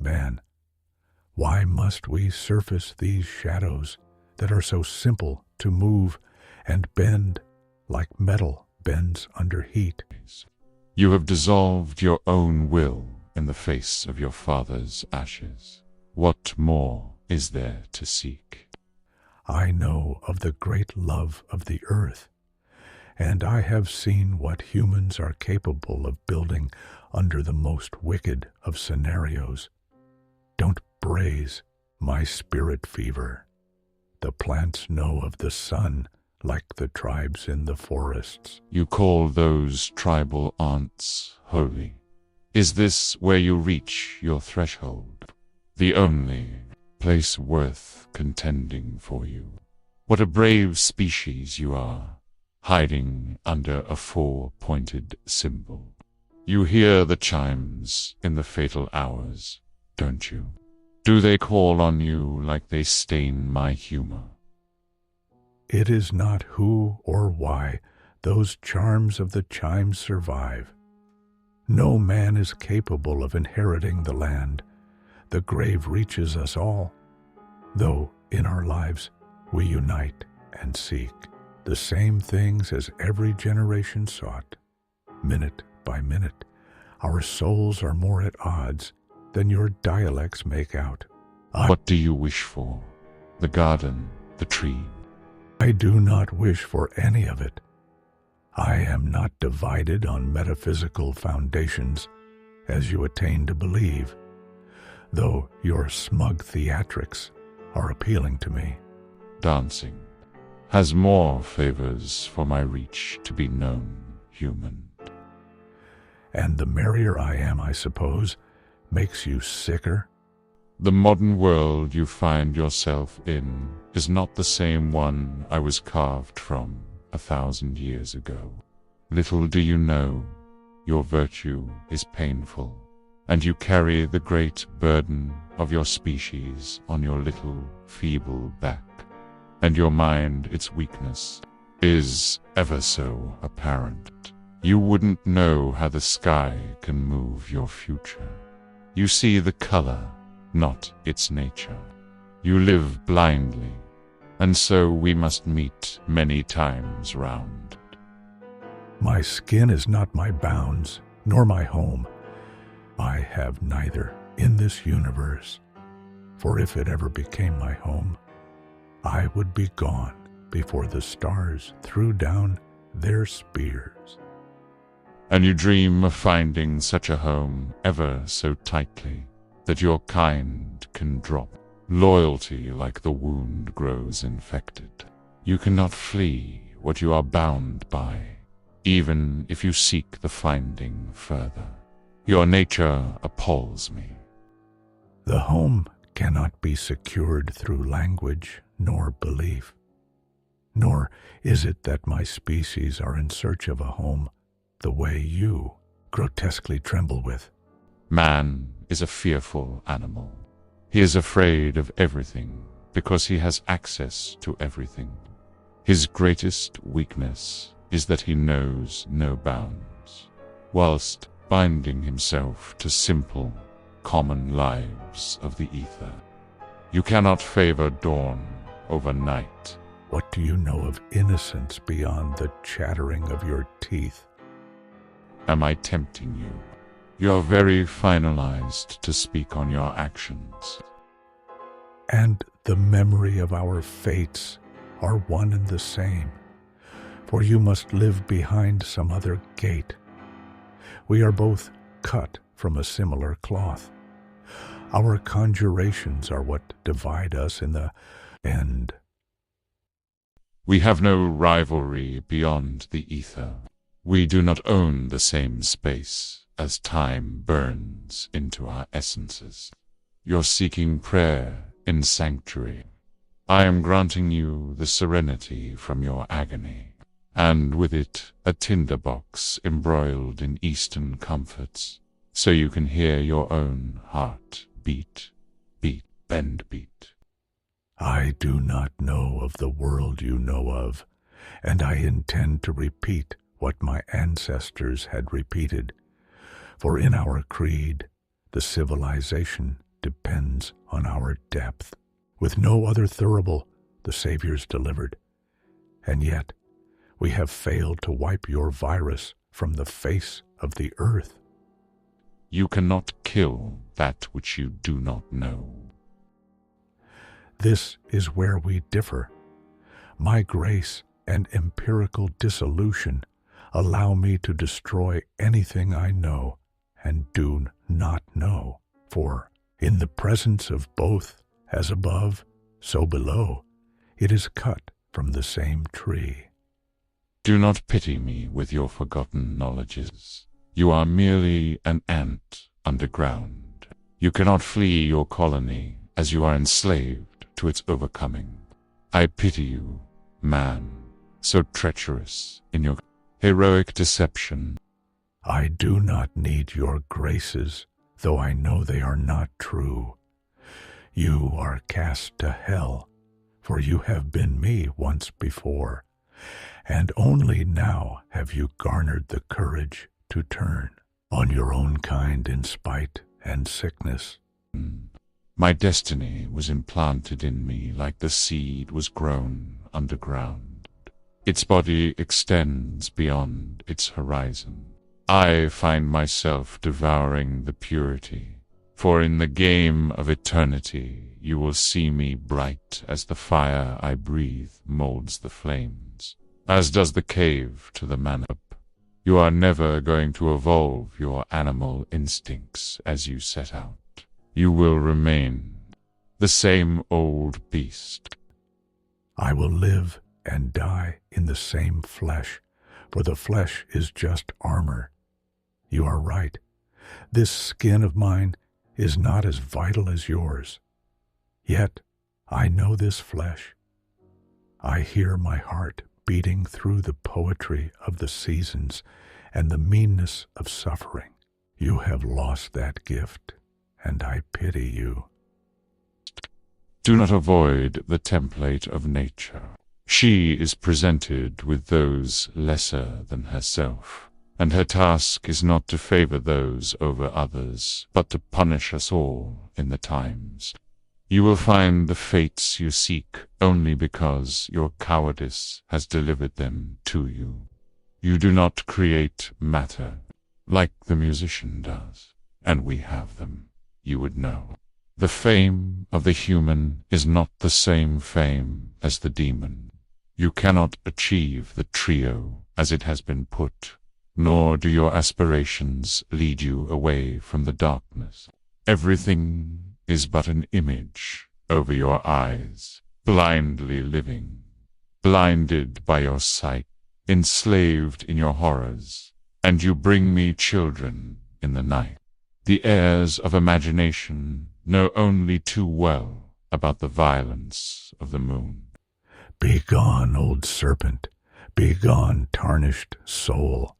man, why must we surface these shadows that are so simple to move and bend like metal bends under heat? You have dissolved your own will in the face of your father's ashes. What more is there to seek? I know of the great love of the earth, and I have seen what humans are capable of building under the most wicked of scenarios. Don't braze my spirit fever. The plants know of the sun like the tribes in the forests. You call those tribal aunts holy. Is this where you reach your threshold? The only place worth contending for you. What a brave species you are, hiding under a four-pointed symbol. You hear the chimes in the fatal hours, don't you? Do they call on you like they stain my humor? It is not who or why those charms of the chimes survive. No man is capable of inheriting the land. The grave reaches us all, though in our lives we unite and seek the same things as every generation sought. Minute by minute, our souls are more at odds than your dialects make out. What do you wish for? The garden, the tree? I do not wish for any of it. I am not divided on metaphysical foundations, as you attain to believe, though your smug theatrics are appealing to me. Dancing has more favors for my reach to be known human. And the merrier I am, I suppose, makes you sicker? The modern world you find yourself in is not the same one I was carved from 1,000 years ago. Little do you know, your virtue is painful, and you carry the great burden of your species on your little feeble back, and your mind, its weakness, is ever so apparent. You wouldn't know how the sky can move your future. You see the color, not its nature. You live blindly, and so we must meet many times round. My skin is not my bounds, nor my home. I have neither in this universe, for if it ever became my home, I would be gone before the stars threw down their spears. And you dream of finding such a home ever so tightly that your kind can drop. Loyalty, like the wound, grows infected. You cannot flee what you are bound by, even if you seek the finding further. Your nature appalls me. The home cannot be secured through language nor belief. Nor is it that my species are in search of a home the way you grotesquely tremble with. Man is a fearful animal. He is afraid of everything because he has access to everything. His greatest weakness is that he knows no bounds, whilst binding himself to simple, common lives of the ether. You cannot favor dawn over night. What do you know of innocence beyond the chattering of your teeth? Am I tempting you? You're very finalized to speak on your actions. And the memory of our fates are one and the same, for you must live behind some other gate. We are both cut from a similar cloth. Our conjurations are what divide us in the end. We have no rivalry beyond the ether. We do not own the same space as time burns into our essences. You're seeking prayer in sanctuary. I am granting you the serenity from your agony, and with it a tinderbox embroiled in Eastern comforts, so you can hear your own heart beat, beat, bend, beat. I do not know of the world you know of, and I intend to repeat what my ancestors had repeated, for in our creed, the civilization depends on our depth. With no other thurible, the Savior's delivered. And yet, we have failed to wipe your virus from the face of the earth. You cannot kill that which you do not know. This is where we differ. My grace and empirical dissolution allow me to destroy anything I know and do not know. For in the presence of both, as above, so below, it is cut from the same tree. Do not pity me with your forgotten knowledges. You are merely an ant underground. You cannot flee your colony, as you are enslaved to its overcoming. I pity you, man, so treacherous in your heroic deception. I do not need your graces, though I know they are not true. You are cast to hell, for you have been me once before, and only now have you garnered the courage to turn on your own kind in spite and sickness. My destiny was implanted in me like the seed was grown underground. Its body extends beyond its horizon. I find myself devouring the purity, for in the game of eternity you will see me bright as the fire I breathe molds the flames, as does the cave to the manop. You are never going to evolve your animal instincts as you set out. You will remain the same old beast. I will live and die in the same flesh, for the flesh is just armor. You are right. This skin of mine is not as vital as yours. Yet I know this flesh. I hear my heart beating through the poetry of the seasons and the meanness of suffering. You have lost that gift, and I pity you. Do not avoid the template of nature. She is presented with those lesser than herself, and her task is not to favor those over others, but to punish us all in the times. You will find the fates you seek only because your cowardice has delivered them to you. You do not create matter like the musician does, and we have them, you would know. The fame of the human is not the same fame as the demon. You cannot achieve the trio as it has been put, nor do your aspirations lead you away from the darkness. Everything is but an image over your eyes, blindly living, blinded by your sight, enslaved in your horrors, and you bring me children in the night. The heirs of imagination know only too well about the violence of the moon. Begone, old serpent, begone, tarnished soul.